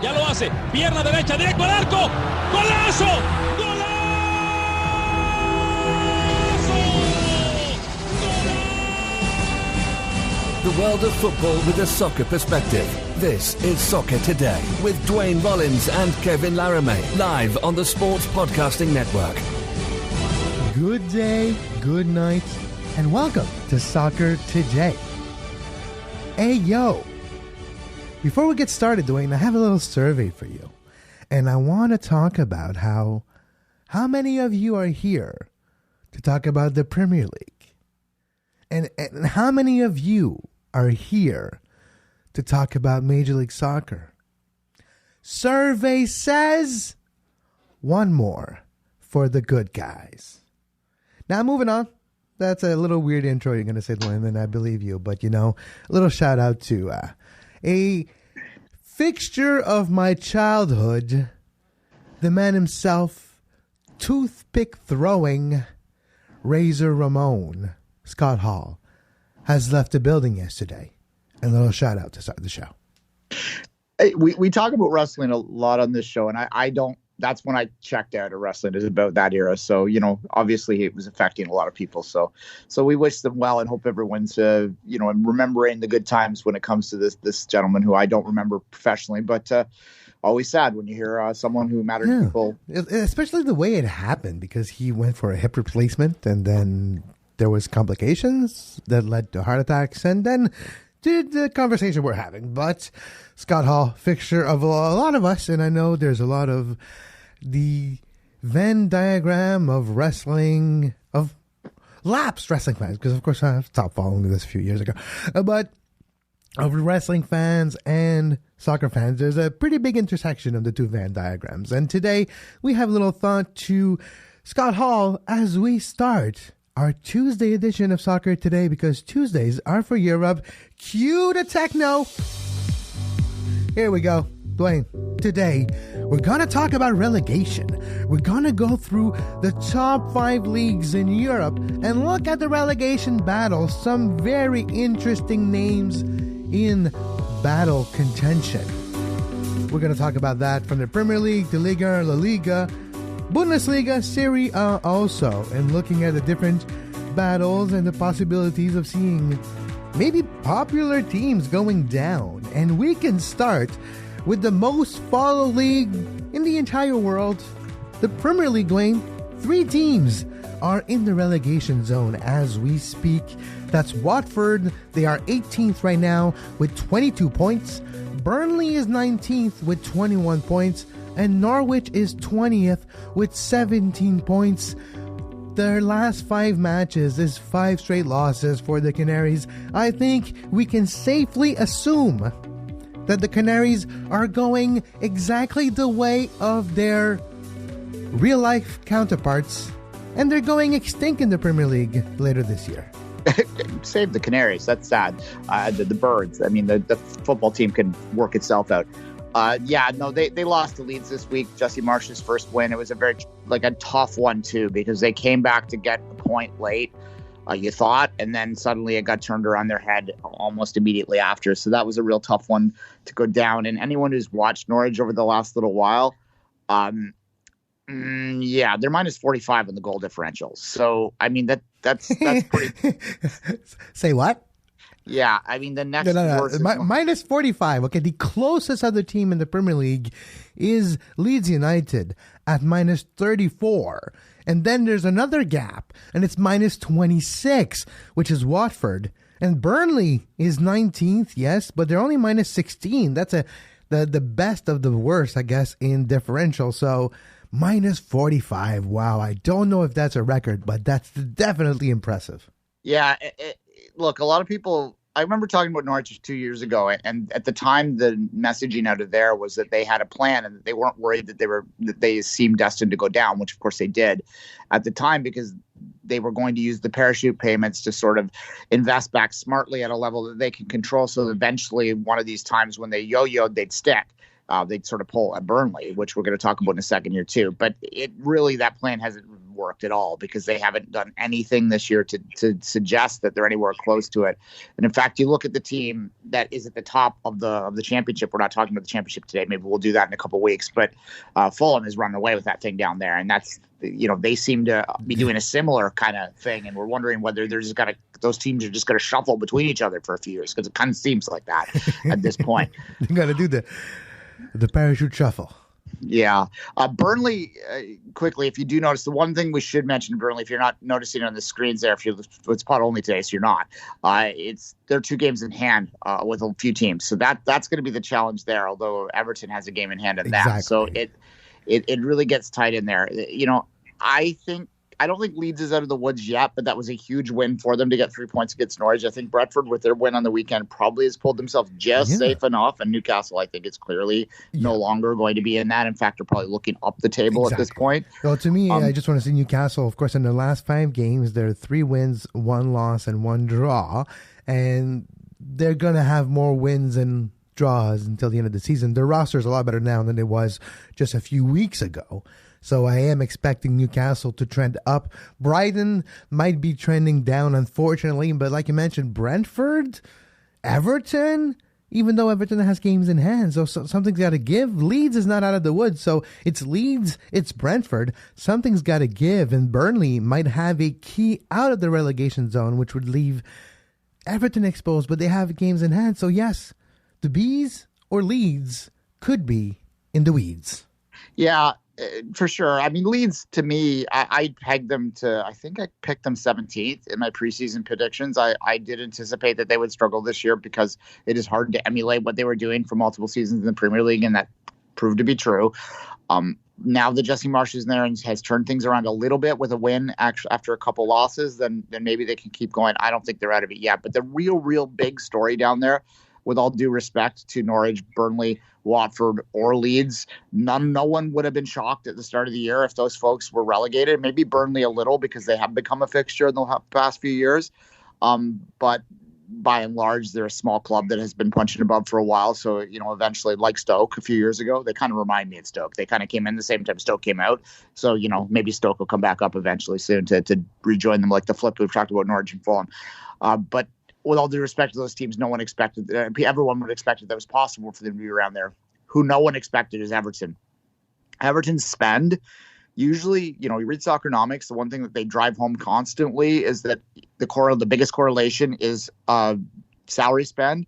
Ya lo hace. Pierna derecha, directo al arco. ¡Golazo! ¡Golazo! The world of football with a soccer perspective. This is Soccer Today with Duane Rollins and Kevin Laramie, live on the Sports Podcasting Network. Good day, good night, and welcome to Soccer Today. Hey, yo. Before we get started, Duane, I have a little survey for you. And I want to talk about how many of you are here to talk about the Premier League? And how many of you are here to talk about Major League Soccer? Survey says one more for the good guys. Now, moving on. That's a little weird intro you're going to say, Duane, and I believe you. But, a little shout out to a fixture of my childhood, the man himself, toothpick throwing, Razor Ramon, Scott Hall, has left the building yesterday. A little shout out to start the show. Hey, we talk about wrestling a lot on this show, and I don't. That's when I checked out of wrestling, is about that era. So, obviously it was affecting a lot of people. So we wish them well and hope everyone's, remembering the good times when it comes to this gentleman who I don't remember professionally, but always sad when you hear someone who mattered to people. Especially the way it happened, because he went for a hip replacement and then there was complications that led to heart attacks and then to the conversation we're having. But Scott Hall, fixture of a lot of us, and I know there's a lot of the Venn diagram of wrestling, of lapsed wrestling fans, because of course I stopped following this a few years ago, but of wrestling fans and soccer fans, there's a pretty big intersection of the two Venn diagrams. And today we have a little thought to Scott Hall as we start our Tuesday edition of Soccer Today, because Tuesdays are for Europe. Cue the techno. Here we go. Duane, today we're going to talk about relegation. We're going to go through the top 5 leagues in Europe and look at the relegation battle. Some very interesting names in battle contention. We're going to talk about that from the Premier League, the Liga, La Liga, Bundesliga, Serie A also, and looking at the different battles and the possibilities of seeing maybe popular teams going down. And we can start with the most followed league in the entire world, the Premier League. Duane, 3 teams are in the relegation zone as we speak. That's Watford. They are 18th right now with 22 points. Burnley is 19th with 21 points. And Norwich is 20th with 17 points. Their last 5 matches is 5 straight losses for the Canaries. I think we can safely assume that the Canaries are going exactly the way of their real-life counterparts, and they're going extinct in the Premier League later this year. Save the Canaries. That's sad. The Birds. I mean, the football team can work itself out. They lost to Leeds this week. Jesse Marsch's first win. It was a tough one too, because they came back to get the point late, you thought, and then suddenly it got turned around their head almost immediately after. So that was a real tough one to go down. And anyone who's watched Norwich over the last little while, they're minus 45 on the goal differential. So I mean that's pretty. Say what? Yeah, I mean, the next... No. Minus 45. Okay, the closest other team in the Premier League is Leeds United at minus 34. And then there's another gap, and it's minus 26, which is Watford. And Burnley is 19th, yes, but they're only minus 16. That's the best of the worst, I guess, in differential. So minus 45. Wow, I don't know if that's a record, but that's definitely impressive. Yeah, look, a lot of people, I remember talking about Norwich 2 years ago, and at the time the messaging out of there was that they had a plan and that they weren't worried that they seemed destined to go down, which of course they did at the time, because they were going to use the parachute payments to sort of invest back smartly at a level that they can control. So eventually one of these times when they yo-yoed, they'd stick. They'd sort of pull at Burnley, which we're going to talk about in a second here too. But it really, that plan hasn't worked at all because they haven't done anything this year to suggest that they're anywhere close to it. And in fact, you look at the team that is at the top of the championship. We're not talking about the championship today. Maybe we'll do that in a couple of weeks. But Fulham is running away with that thing down there, and that's they seem to be doing a similar kind of thing. And we're wondering whether those teams are just going to shuffle between each other for a few years because it kind of seems like that at this point. You got to do the parachute shuffle. Yeah. Burnley, quickly, if you do notice, the one thing we should mention, Burnley, if you're not noticing on the screens there, it's pod only today, so you're not. They're 2 games in hand with a few teams. So that's going to be the challenge there, although Everton has a game in hand on that. So it really gets tight in there. I don't think Leeds is out of the woods yet, but that was a huge win for them to get 3 points against Norwich. I think Brentford, with their win on the weekend, probably has pulled themselves safe enough. And Newcastle, I think, is clearly no longer going to be in that. In fact, they're probably looking up the table at this point. Well, to me, I just want to see Newcastle, of course, in the last 5 games, there are 3 wins, 1 loss, and 1 draw. And they're going to have more wins and draws until the end of the season. Their roster is a lot better now than it was just a few weeks ago. So I am expecting Newcastle to trend up. Brighton might be trending down, unfortunately. But like you mentioned, Brentford, Everton, even though Everton has games in hand, so something's got to give. Leeds is not out of the woods. So it's Leeds, it's Brentford. Something's got to give. And Burnley might have a key out of the relegation zone, which would leave Everton exposed. But they have games in hand. So yes, the Bees or Leeds could be in the weeds. Yeah. For sure. I mean, Leeds, to me, I pegged them to, I think I picked them 17th in my preseason predictions. I did anticipate that they would struggle this year because it is hard to emulate what they were doing for multiple seasons in the Premier League, and that proved to be true. Now that Jesse Marsch is there and has turned things around a little bit with a win after a couple losses, then maybe they can keep going. I don't think they're out of it yet. But the real big story down there, with all due respect to Norwich, Burnley, Watford, or Leeds, no one would have been shocked at the start of the year if those folks were relegated. Maybe Burnley a little because they have become a fixture in the past few years. But by and large, they're a small club that has been punching above for a while. So, eventually, like Stoke a few years ago, they kind of remind me of Stoke. They kind of came in the same time Stoke came out. So, maybe Stoke will come back up eventually soon to rejoin them, like the flip we've talked about Norwich and Fulham. But with all due respect to those teams, no one expected. Everyone would expect that it was possible for them to be around there. Who no one expected is Everton. Everton's spend, usually, you read Soccernomics, the one thing that they drive home constantly is that the biggest correlation is salary spend.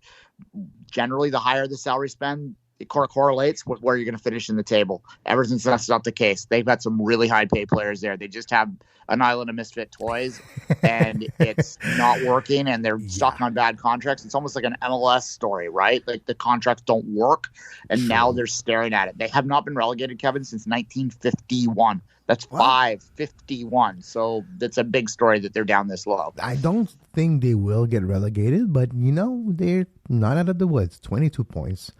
Generally, the higher the salary spend, it correlates with where you're going to finish in the table. Everton's that's not the case. They've got some really high paid players there. They just have an island of misfit toys, and it's not working, and they're stuck on bad contracts. It's almost like an MLS story, right? Like the contracts don't work, and now they're staring at it. They have not been relegated, Kevin, since 1951. That's 551. So that's a big story that they're down this low. I don't think they will get relegated, but they're not out of the woods. 22 points.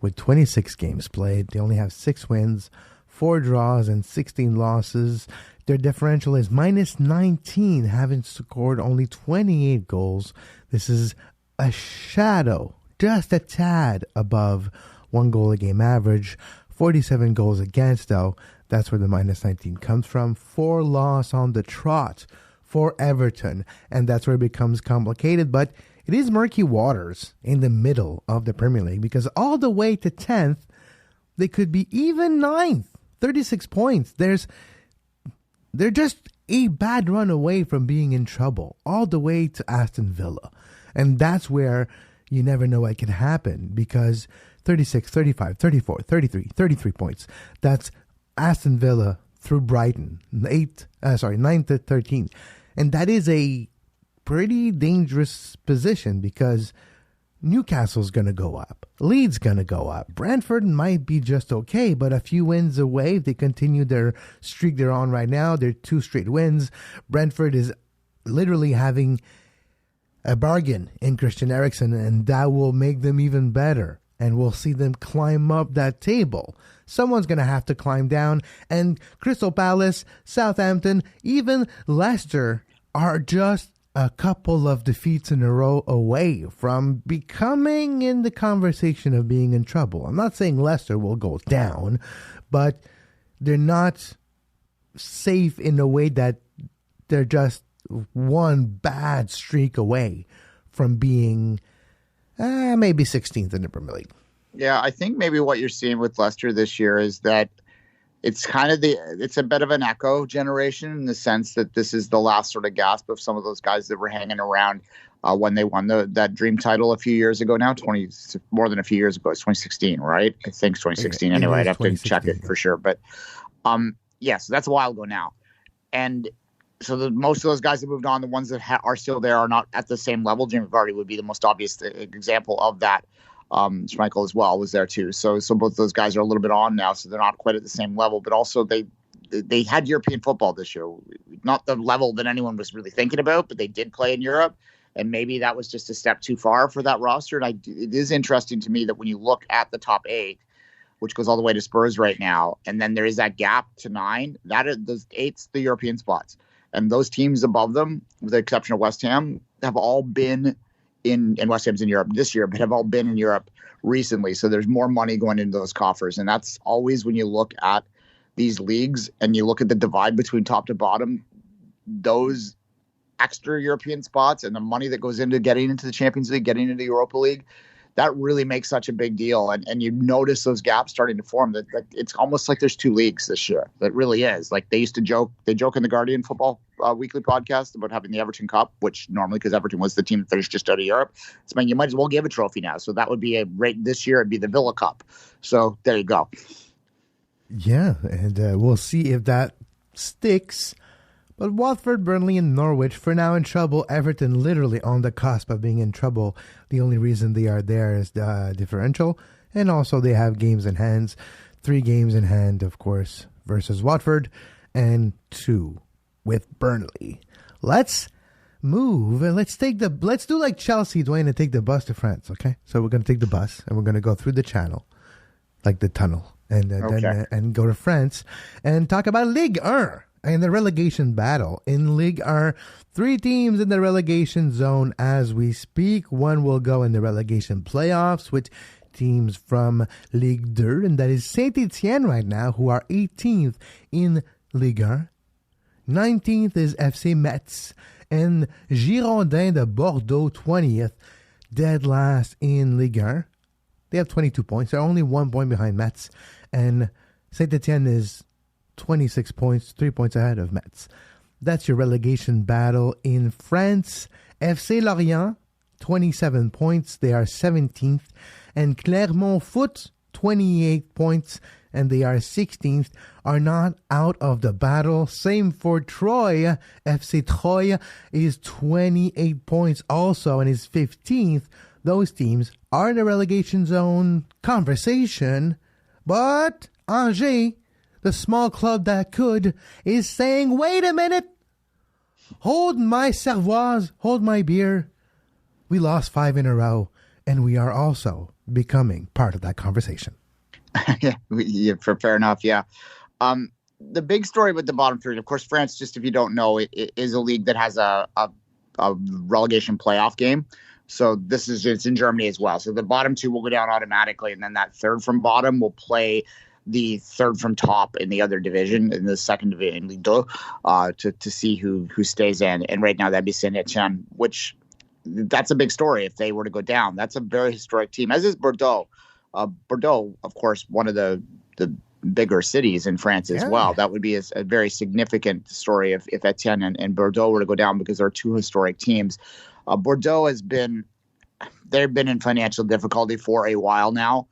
With 26 games played, they only have 6 wins, 4 draws, and 16 losses. Their differential is minus 19, having scored only 28 goals. This is a shadow, just a tad above 1 goal a game average. 47 goals against, though. That's where the minus 19 comes from. 4 loss on the trot for Everton, and that's where it becomes complicated. But it is murky waters in the middle of the Premier League because all the way to 10th, they could be even 9th, 36 points. They're just a bad run away from being in trouble, all the way to Aston Villa. And that's where you never know what can happen because 36, 35, 34, 33 points. That's Aston Villa through Brighton, 9th to 13th. And that is a pretty dangerous position because Newcastle's going to go up. Leeds going to go up. Brentford might be just okay, but a few wins away. If they continue their streak they're on right now, they're 2 straight wins. Brentford is literally having a bargain in Christian Eriksen, and that will make them even better. And we'll see them climb up that table. Someone's going to have to climb down. And Crystal Palace, Southampton, even Leicester are just a couple of defeats in a row away from becoming in the conversation of being in trouble. I'm not saying Leicester will go down, but they're not safe in a way that they're just one bad streak away from being maybe 16th in the Premier League. Yeah, I think maybe what you're seeing with Leicester this year is that it's kind of it's a bit of an echo generation in the sense that this is the last sort of gasp of some of those guys that were hanging around when they won that dream title a few years ago now, more than a few years ago. It's 2016, right? I think it's 2016 anyway. I'd have to check it for sure. But yeah, so that's a while ago now. And so most of those guys that moved on, the ones that are still there are not at the same level. Jamie Vardy would be the most obvious example of that. Schmeichel as well was there too. So both those guys are a little bit on now, so they're not quite at the same level. But also they had European football this year, not the level that anyone was really thinking about, but they did play in Europe, and maybe that was just a step too far for that roster. And it is interesting to me that when you look at the top 8, which goes all the way to Spurs right now, and then there is that gap to 9, that is the 8's the European spots, and those teams above them, with the exception of West Ham, have all been and West Ham's in Europe this year, but have all been in Europe recently. So there's more money going into those coffers. And that's always when you look at these leagues and you look at the divide between top to bottom, those extra European spots and the money that goes into getting into the Champions League, getting into the Europa League, that really makes such a big deal. And you notice those gaps starting to form. That it's almost like there's 2 leagues this year. That really is. Like they used to joke in the Guardian Football Weekly podcast about having the Everton Cup, which normally, because Everton was the team that finished just out of Europe, it's you might as well give a trophy now. So that would be this year, it'd be the Villa Cup. So there you go. Yeah, and we'll see if that sticks. But Watford, Burnley, and Norwich for now in trouble. Everton literally on the cusp of being in trouble. The only reason they are there is the differential. And also they have games in hand. 3 games in hand, of course, versus Watford. And 2 with Burnley. Let's move and let's do like Chelsea, Duane, and take the bus to France, okay? So we're going to take the bus and we're going to go through the channel, like the tunnel, and then go to France and talk about Ligue 1. And the relegation battle in Ligue 1, 3 teams in the relegation zone as we speak. 1 will go in the relegation playoffs with teams from Ligue 2, and that is Saint-Etienne right now, who are 18th in Ligue 1. 19th is FC Metz, and Girondins de Bordeaux, 20th, dead last in Ligue 1. They have 22 points. They're only 1 point behind Metz, and Saint-Etienne is 26 points, 3 points ahead of Metz. That's your relegation battle in France. FC Lorient, 27 points. They are 17th. And Clermont Foot, 28 points. And they are 16th, are not out of the battle. Same for Troyes. FC Troyes is 28 points also and is 15th. Those teams are in the relegation zone conversation. But Angers, the small club that could, is saying, wait a minute. Hold my cervoise, hold my beer. We lost 5 in a row, and we are also becoming part of that conversation. Yeah, fair enough, yeah. The big story with the bottom 3, of course, France, just if you don't know, it is a league that has a relegation playoff game. So it's in Germany as well. So the bottom 2 will go down automatically, and then that third from bottom will play the third from top in the other division, in the second division, in Ligue 2, to see who stays in. And right now that'd be Saint-Etienne, which that's a big story if they were to go down. That's a very historic team, as is Bordeaux. Bordeaux, of course, one of the bigger cities in France as well. That would be a very significant story if Etienne and Bordeaux were to go down, because they're 2 historic teams. Bordeaux they've been in financial difficulty for a while now.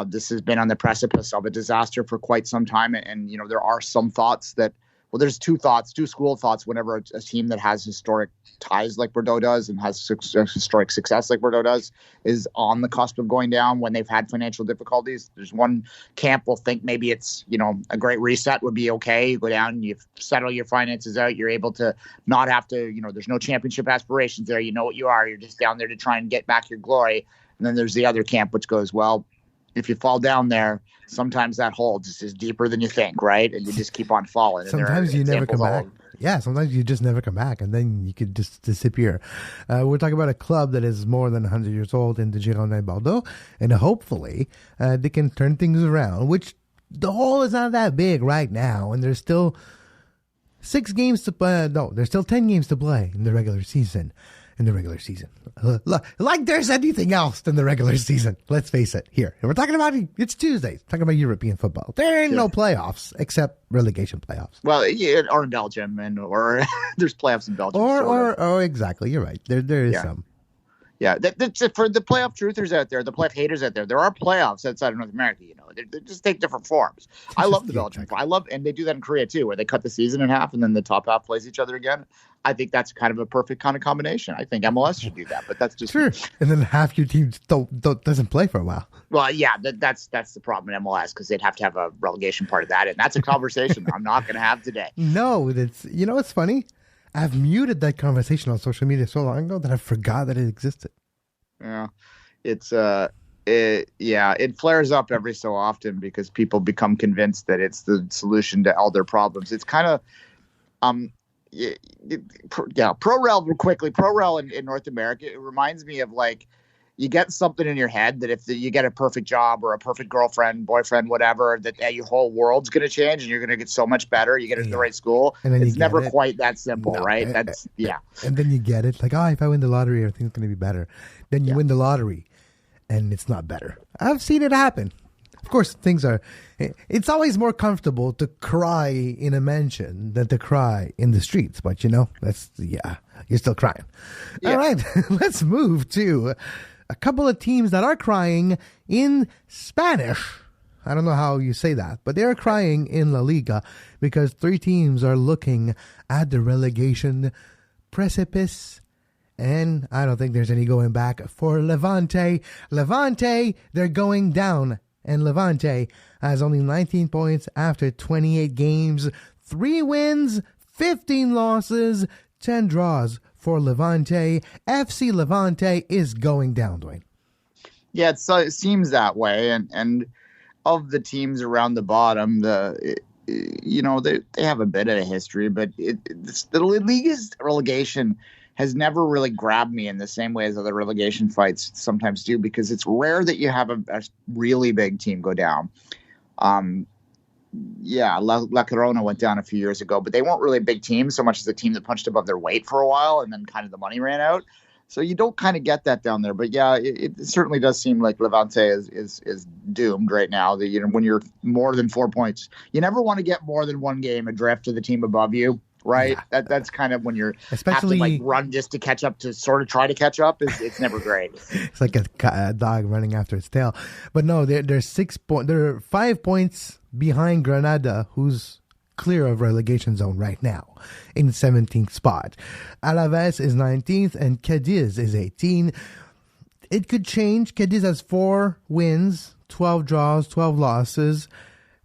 This has been on the precipice of a disaster for quite some time. And there are some thoughts that, there's 2 school of thoughts whenever a team that has historic ties like Bordeaux does and has historic success like Bordeaux does is on the cusp of going down when they've had financial difficulties. There's one camp will think maybe it's, a great reset would be okay. You go down, you settle your finances out, you're able to not have to, there's no championship aspirations there. You know what you are. You're just down there to try and get back your glory. And then there's the other camp which goes, well, if you fall down there, sometimes that hole just is deeper than you think, right? And you just keep on falling. Sometimes you never come back. Yeah, sometimes you just never come back, and then you could just disappear. We're talking about a club that is more than 100 years old in the Girondins Bordeaux, and hopefully they can turn things around, which the hole is not that big right now, and there's still 6 games to play. No, there's still 10 games to play in the regular season. Like there's anything else than the regular season. Let's face it. Here, and we're talking about, it's Tuesday. Talking about European football. There ain't no playoffs except relegation playoffs. Well, yeah, or in Belgium, or there's playoffs in Belgium. Or exactly. You're right. There is some. Yeah, that's it for the playoff truthers out there, the playoff haters out there. There are playoffs outside of North America. They just take different forms. I love the Belgian. And they do that in Korea too, where they cut the season in half and then the top half plays each other again. I think that's kind of a perfect kind of combination. I think MLS should do that, but that's just sure. And then half your team doesn't play for a while. Well, yeah, that's the problem in MLS, because they'd have to have a relegation part of that, and that's a conversation I'm not going to have today. No, it's funny. I've muted that conversation on social media so long ago that I forgot that it existed. Yeah, it flares up every so often because people become convinced that it's the solution to all their problems. It's kind of, Pro Rel in North America, it reminds me of like, you get something in your head that if you get a perfect job or a perfect girlfriend, boyfriend, whatever, that your whole world's going to change and you're going to get so much better. You get into the right school. And then it's never quite that simple, right? And then you get it. Like, if I win the lottery, everything's going to be better. Then you win the lottery and it's not better. I've seen it happen. Of course, it's always more comfortable to cry in a mansion than to cry in the streets. But, you're still crying. Yeah. All right, let's move to a couple of teams that are crying in Spanish. I don't know how you say that, but they're crying in La Liga because 3 teams are looking at the relegation precipice. And I don't think there's any going back for Levante. Levante, they're going down. And Levante has only 19 points after 28 games. 3 wins, 15 losses, 10 draws for Levante. FC Levante is going down, Duane. Yeah, it seems that way. And of the teams around the bottom, they have a bit of a history, but the Liga's relegation has never really grabbed me in the same way as other relegation fights sometimes do, because it's rare that you have a really big team go down. La Corona went down a few years ago, but they weren't really a big team so much as a team that punched above their weight for a while and then kind of the money ran out. So you don't kind of get that down there. But yeah, it certainly does seem like Levante is doomed right now. When you're more than 4 points, you never want to get more than one game adrift to the team above you. Right. Yeah. That's kind of when you're especially have to run just to catch up, to sort of try to catch up. It's never great. It's like a dog running after its tail. But no, they're 6 points. They're 5 points behind Granada, who's clear of relegation zone right now in 17th spot. Alaves is 19th and Cadiz is 18. It could change. Cadiz has 4 wins, 12 draws, 12 losses.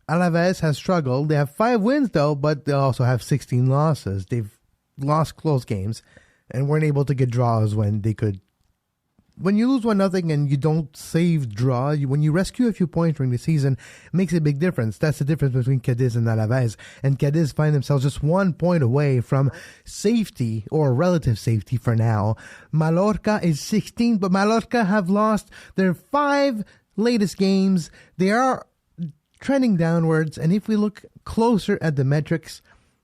Alaves has struggled. They have 5 wins, though, but they also have 16 losses. They've lost close games and weren't able to get draws when they could. When you lose 1-0 and you don't save draw, when you rescue a few points during the season, it makes a big difference. That's the difference between Cadiz and Alaves. And Cadiz find themselves just 1 point away from safety, or relative safety for now. Mallorca is 16th, but Mallorca have lost their 5 latest games. They are trending downwards, and if we look closer at the metrics,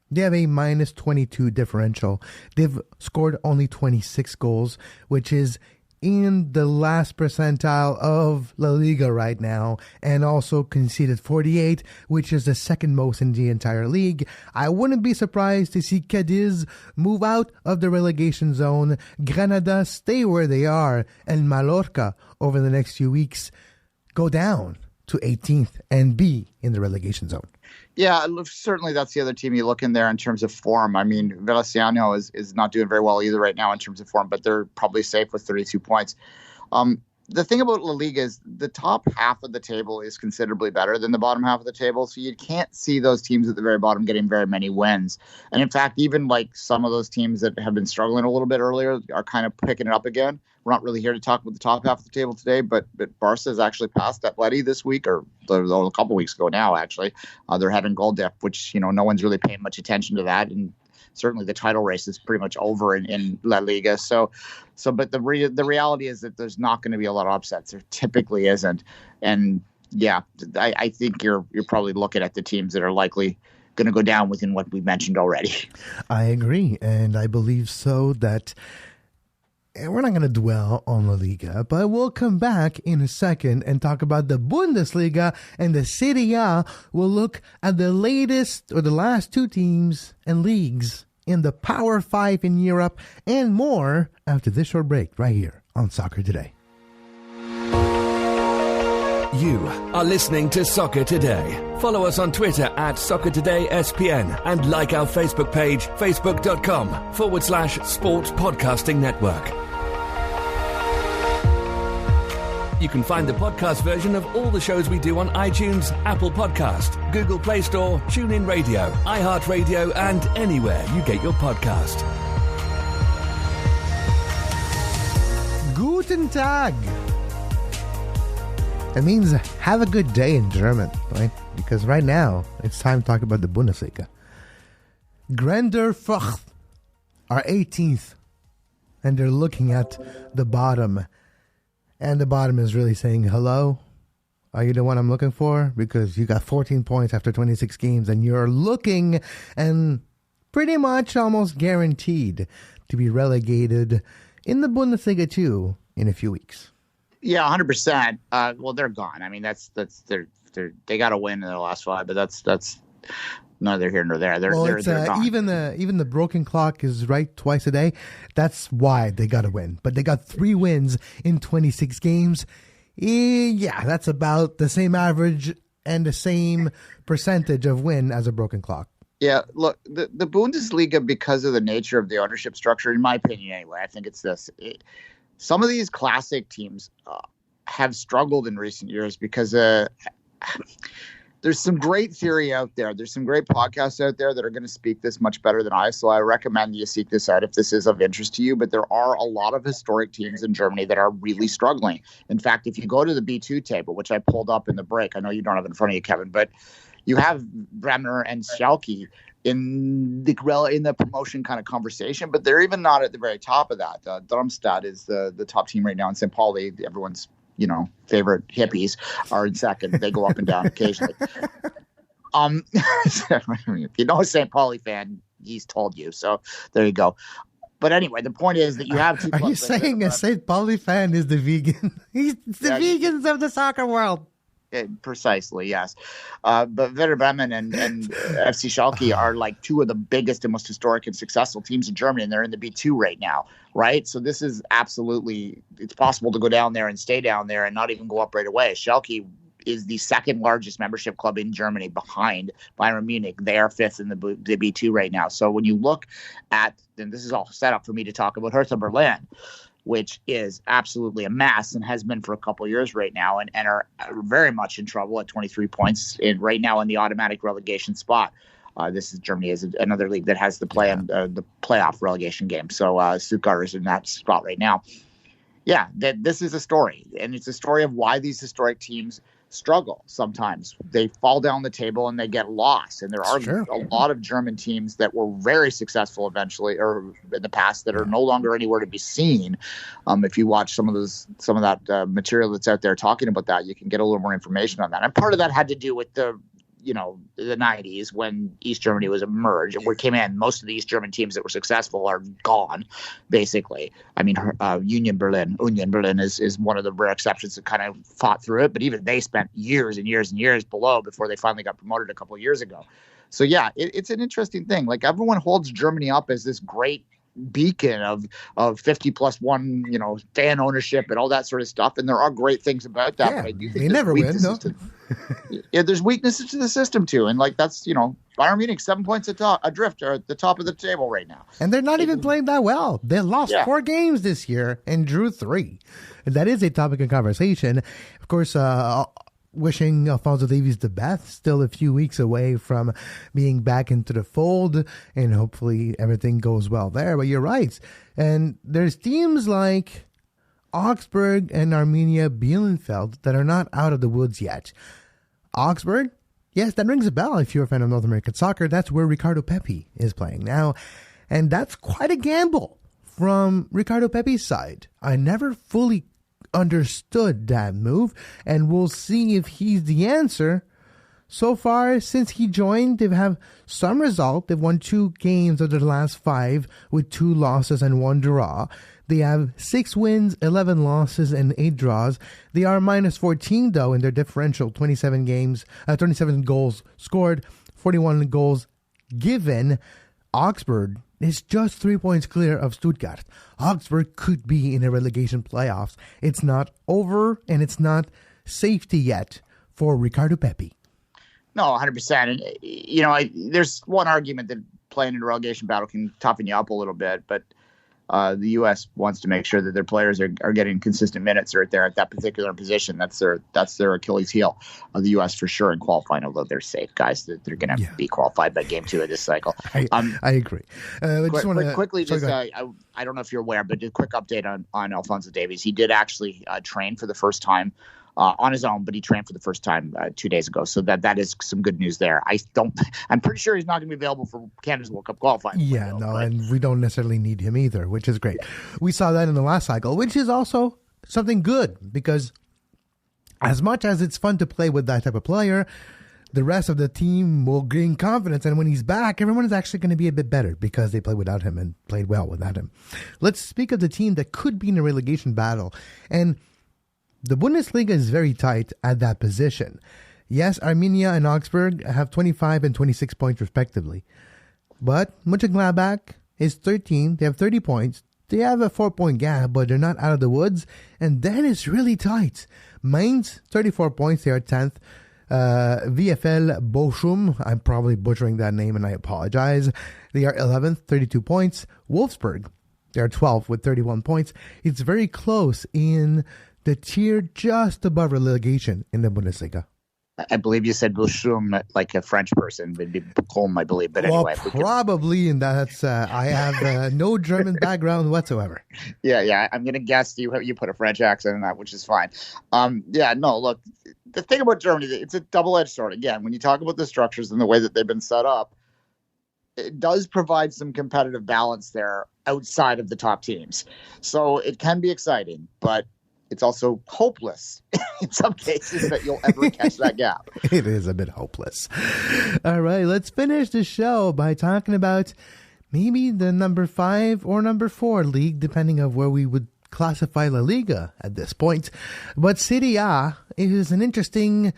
they have a minus 22 differential. They've scored only 26 goals, which is in the last percentile of La Liga right now, and also conceded 48, which is the second most in the entire league. I wouldn't be surprised to see Cadiz move out of the relegation zone, Granada stay where they are, and Mallorca over the next few weeks go down to 18th and be in the relegation zone. Yeah, certainly that's the other team you look in there in terms of form. I mean, Venezia is not doing very well either right now in terms of form, but they're probably safe with 32 points. The thing about La Liga is the top half of the table is considerably better than the bottom half of the table, so you can't see those teams at the very bottom getting very many wins. And in fact, even like some of those teams that have been struggling a little bit earlier are kind of picking it up again. We're not really here to talk about the top half of the table today, but Barca has actually passed Atleti this week, or a couple weeks ago now, actually. They're having goal dip, which, no one's really paying much attention to that. And certainly the title race is pretty much over in La Liga. But the reality is that there's not going to be a lot of upsets. There typically isn't. And yeah, I think you're probably looking at the teams that are likely going to go down within what we mentioned already. I agree, and I believe so that we're not going to dwell on La Liga, but we'll come back in a second and talk about the Bundesliga and the Serie A. We'll look at the latest or the last two teams and leagues in the Power 5 in Europe and more after this short break right here on Soccer Today. You are listening to Soccer Today. Follow us on Twitter at Soccer Today SPN and like our Facebook page, facebook.com/Sports Podcasting Network. You can find the podcast version of all the shows we do on iTunes, Apple Podcast, Google Play Store, TuneIn Radio, iHeartRadio, and anywhere you get your podcast. Guten Tag. It means have a good day in German, right? Because right now, it's time to talk about the Bundesliga. Grender Frucht are 18th, and they're looking at the bottom. And the bottom is really saying, hello, are you the one I'm looking for? Because you got 14 points after 26 games, and you're looking and pretty much almost guaranteed to be relegated in the Bundesliga 2 in a few weeks. Yeah, 100%. Well, they're gone. I mean, they got to win in their last 5, but that's neither here nor there. They're gone. Even the broken clock is right twice a day. That's why they got to win. But they got 3 wins in 26 games. Yeah, that's about the same average and the same percentage of win as a broken clock. Yeah, look, the Bundesliga, because of the nature of the ownership structure, in my opinion anyway, I think it's this. Some of these classic teams have struggled in recent years because there's some great theory out there. There's some great podcasts out there that are going to speak this much better than I. So I recommend you seek this out if this is of interest to you. But there are a lot of historic teams in Germany that are really struggling. In fact, if you go to the B2 table, which I pulled up in the break, I know you don't have it in front of you, Kevin, but you have Bremer and Schalke in the promotion kind of conversation, but they're even not at the very top of that. Darmstadt is the top team right now in St. Pauli. Everyone's favorite hippies are in second. They go up and down occasionally. If you know a St. Pauli fan, he's told you. So there you go. But anyway, the point is that you have two. Are you saying a St. Pauli fan is the vegan? He's the vegans of the soccer world. Precisely, yes. But Werder Bremen and FC Schalke are like two of the biggest and most historic and successful teams in Germany, and they're in the B2 right now, right? So this is absolutely, it's possible to go down there and stay down there and not even go up right away. Schalke is the second largest membership club in Germany behind Bayern Munich. They are 5th in the B2 right now. So when you look at, and this is all set up for me to talk about Hertha Berlin, which is absolutely a mess and has been for a couple of years right now, and are very much in trouble at 23 points right now in the automatic relegation spot. Germany is another league that has the playoff relegation game. So Stuttgart is in that spot right now. Yeah, this is a story, and it's a story of why these historic teams struggle. Sometimes they fall down the table and they get lost. And there are a lot of German teams that were very successful eventually, or in the past, that are no longer anywhere to be seen. If you watch some of that material that's out there talking about that, you can get a little more information on that. And part of that had to do with the 90s when East Germany was emerged. And most of the East German teams that were successful are gone, basically. I mean, Union Berlin is one of the rare exceptions that kind of fought through it, but even they spent years and years and years below before they finally got promoted a couple of years ago. So yeah, it's an interesting thing. Like, everyone holds Germany up as this great beacon of 50+1, fan ownership and all that sort of stuff. And there are great things about that. Yeah, but I do think they never win, no? There's weaknesses to the system too. And that's, Bayern Munich 7 points adrift are at the top of the table right now. And they're not even playing that well. They lost 4 games this year and drew 3. That is a topic of conversation. Of course, wishing Alfonso Davies the best, still a few weeks away from being back into the fold, and hopefully everything goes well there. But you're right. And there's teams like Augsburg and Arminia Bielefeld that are not out of the woods yet. Augsburg, yes, that rings a bell if you're a fan of North American soccer. That's where Ricardo Pepi is playing now. And that's quite a gamble from Ricardo Pepi's side. I never fully understood that move, and we'll see if he's the answer So far, since he joined, they've had some result. They've won 2 games of their last 5 with 2 losses and 1 draw. They have 6 wins, 11 losses, and 8 draws. They are minus 14, though, in their differential. 27 goals scored, 41 goals given. Augsburg is just 3 points clear of Stuttgart. Augsburg could be in a relegation playoffs. It's not over, and it's not safety yet for Ricardo Pepi. No, 100%. And, there's one argument that playing in a relegation battle can toughen you up a little bit, but the U.S. wants to make sure that their players are getting consistent minutes right there at that particular position. That's their Achilles heel of the U.S. for sure in qualifying, although they're safe, guys. They're going to be qualified by game 2 of this cycle. I agree. I don't know if you're aware, but a quick update on Alfonso Davies. He did actually train for the first time on his own, but he trained for the first time 2 days ago. So that is some good news there. I'm pretty sure he's not going to be available for Canada's World Cup qualifying. Yeah, and we don't necessarily need him either, which is great. We saw that in the last cycle, which is also something good because as much as it's fun to play with that type of player, the rest of the team will gain confidence. And when he's back, everyone is actually going to be a bit better because they played without him and played well without him. Let's speak of the team that could be in a relegation battle. And the Bundesliga is very tight at that position. Yes, Arminia and Augsburg have 25 and 26 points respectively. But Mönchengladbach is 13. They have 30 points. They have a 4-point gap, but they're not out of the woods. And that is really tight. Mainz, 34 points. They are 10th. VfL Bochum, I'm probably butchering that name and I apologize. They are 11th, 32 points. Wolfsburg, they are 12th with 31 points. It's very close in the tier just above relegation in the Bundesliga. I believe you said Bochum like a French person, maybe Bochum, I believe. But anyway, probably, and that's I have no German background whatsoever. Yeah. I'm gonna guess you put a French accent on that, which is fine. Look, the thing about Germany, it's a double-edged sword. Again, when you talk about the structures and the way that they've been set up, it does provide some competitive balance there outside of the top teams. So it can be exciting, but it's also hopeless in some cases that you'll ever catch that gap. It is a bit hopeless. All right, let's finish the show by talking about maybe the number 5 or number 4 league, depending on where we would classify La Liga at this point. But Serie A is an interesting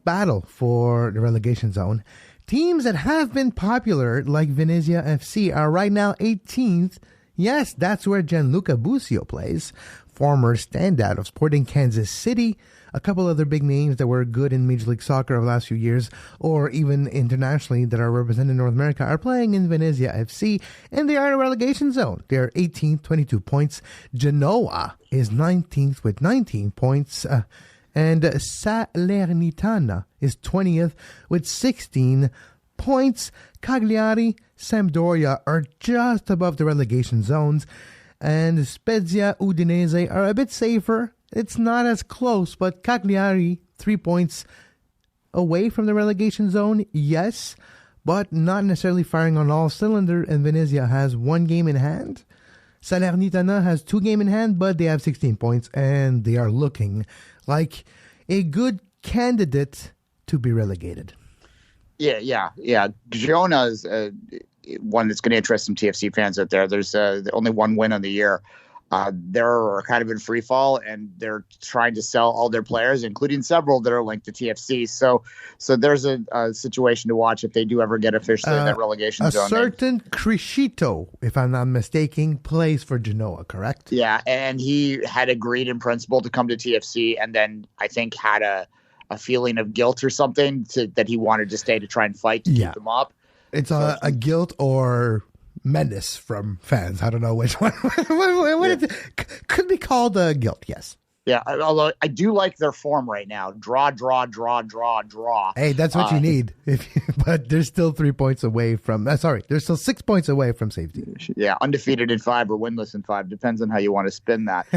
battle for the relegation zone. Teams that have been popular, like Venezia FC, are right now 18th. Yes, that's where Gianluca Busio plays, former standout of Sporting Kansas City. A couple other big names that were good in Major League Soccer over the last few years, or even internationally that are represented in North America, are playing in Venezia FC, and they are in a relegation zone. They are 18th, 22 points. Genoa is 19th with 19 points. And Salernitana is 20th with 16 points. Cagliari, Sampdoria are just above the relegation zones. And Spezia, Udinese are a bit safer. It's not as close, but Cagliari, 3 points away from the relegation zone, yes, but not necessarily firing on all cylinders. And Venezia has 1 game in hand. Salernitana has 2 games in hand, but they have 16 points, and they are looking like a good candidate to be relegated. Yeah. Girona is one that's going to interest some TFC fans out there. There's only 1 win on the year. They're kind of in free fall, and they're trying to sell all their players, including several that are linked to TFC. So there's a situation to watch if they do ever get officially in that relegation zone. A certain Criscito, if I'm not mistaken, plays for Genoa, correct? Yeah, and he had agreed in principle to come to TFC, and then I think had a feeling of guilt or something that he wanted to stay to try and fight to keep them up. It's a guilt or menace from fans. I don't know which one. Could be called guilt, yes. Yeah, although I do like their form right now. Draw. Hey, that's what you need. But they're still 3 points away from... they're still 6 points away from safety. Yeah, undefeated in 5 or winless in 5. Depends on how you want to spin that.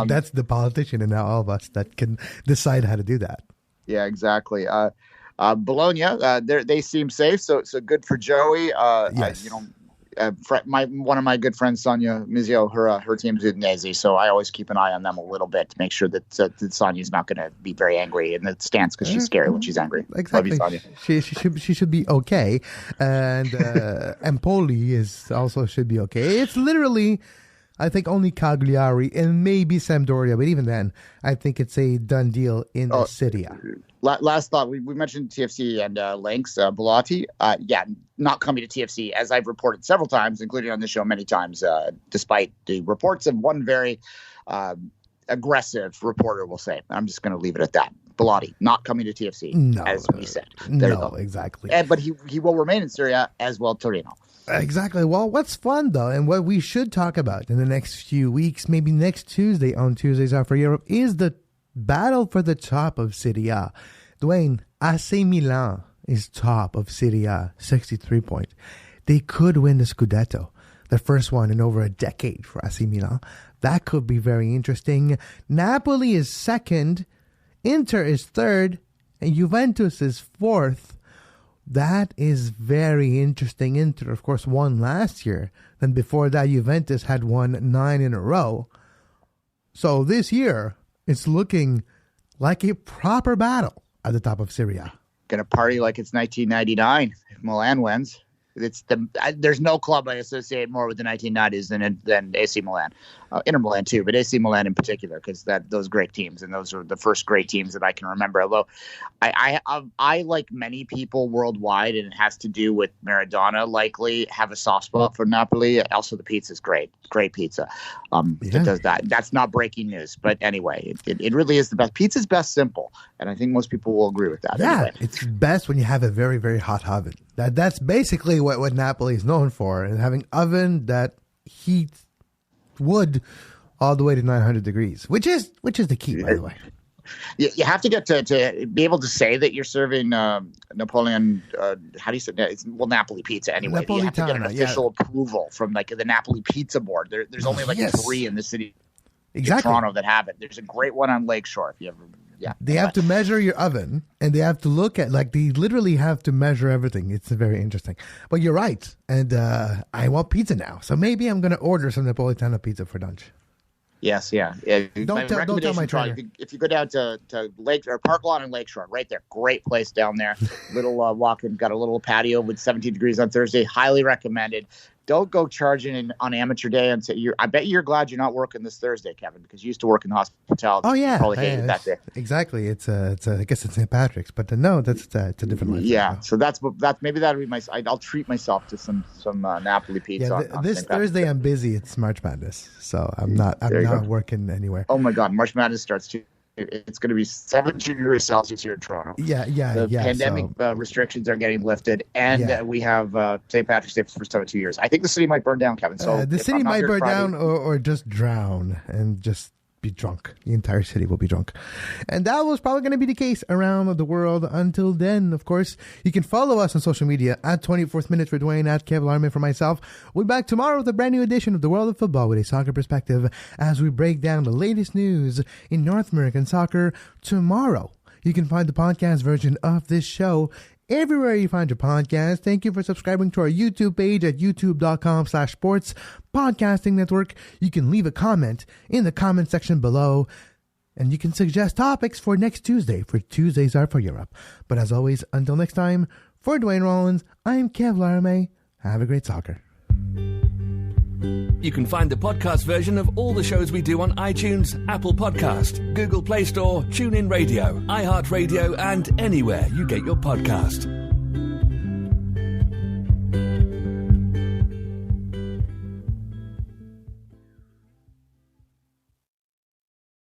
That's the politician in all of us that can decide how to do that. Yeah, exactly. Bologna, they seem safe, so good for Joey. Yes. one of my good friends, Sonia Mizio, her team's Udinese, so I always keep an eye on them a little bit to make sure that Sonia's not going to be very angry in the stance because she's scary when she's angry. Exactly. Love you, Sonia. She should be okay, and Empoli should be okay. It's literally, I think, only Cagliari and maybe Sampdoria, but even then, I think it's a done deal in the Serie A. Last thought, we mentioned TFC and Lynx, Bellotti. Not coming to TFC, as I've reported several times, including on the show many times, despite the reports of one very aggressive reporter, will say. I'm just going to leave it at that. Bellotti, not coming to TFC, as we said. There you go. Exactly. But he will remain in Serie A as well, Torino. Exactly. Well, what's fun, though, and what we should talk about in the next few weeks, maybe next Tuesday on Tuesdays Are for Europe, is the battle for the top of Serie A. Duane, AC Milan is top of Serie A, 63 points. They could win the Scudetto, the first one in over a decade for AC Milan. That could be very interesting. Napoli is second, Inter is third, and Juventus is fourth. That is very interesting. Inter, of course, won last year. Then before that, Juventus had won 9 in a row. So this year, it's looking like a proper battle at the top of Serie A. Going to party like it's 1999 if Milan wins. There's no club I associate more with the 1990s than AC Milan. Inter Milan too, but AC Milan in particular, because those great teams, and those are the first great teams that I can remember. Although I like many people worldwide, and it has to do with Maradona, likely have a soft spot for Napoli. Also, the pizza's great pizza. It does that. That's not breaking news, but anyway, it really is the best. Pizza's best simple, and I think most people will agree with that. Yeah, anyway. It's best when you have a very, very hot oven. That's basically what Napoli is known for, and having oven that heats wood all the way to 900 degrees, which is the key, by the way. You have to get to be able to say that you're serving Napoleon. How do you say that? It's, Napoli pizza anyway. You have to get an official approval from the Napoli Pizza Board. There's only 3 in the city of Toronto that have it. There's a great one on Lakeshore. If you ever, they have to measure your oven, and they have to look at they literally have to measure everything. It's very interesting. But you're right, and I want pizza now, so maybe I'm going to order some Napolitana pizza for lunch. Yes, yeah. Don't tell my trainer. If you go down to Lake or Park Lawn and Lakeshore, right there, great place down there. Little walk-in, got a little patio with 17 degrees on Thursday. Highly recommended. Don't go charging on amateur day and say I bet you're glad you're not working this Thursday, Kevin, because you used to work in the hospitality. Oh yeah, you probably hated that day. Exactly. It's I guess it's St. Patrick's, but no, it's a different life. Yeah, so that's maybe that'll be I'll treat myself to some Napoli pizza. Yeah, this Thursday I'm busy. It's March Madness, so I'm not working anywhere. Oh my God, March Madness starts too. It's going to be 17 degrees Celsius here in Toronto. The pandemic restrictions are getting lifted, and we have St. Patrick's Day for the first time in 2 years. I think the city might burn down, Kevin. So the city might burn down or just drown and just be drunk. The entire city will be drunk. And that was probably going to be the case around the world. Until then, of course, you can follow us on social media at 24th Minute for Duane, at Kev Larman for myself. We'll be back tomorrow with a brand new edition of The World of Football with a soccer perspective as we break down the latest news in North American soccer tomorrow. You can find the podcast version of this show everywhere you find your podcast. Thank you for subscribing to our YouTube page at youtube.com/sports podcasting network. You can leave a comment in the comment section below, and you can suggest topics for next Tuesday for Tuesdays Are for Europe. But as always, until next time, for Duane Rollins, I'm Kev Laramie. Have a great soccer. You can find the podcast version of all the shows we do on iTunes, Apple Podcast, Google Play Store, TuneIn Radio, iHeartRadio, and anywhere you get your podcast.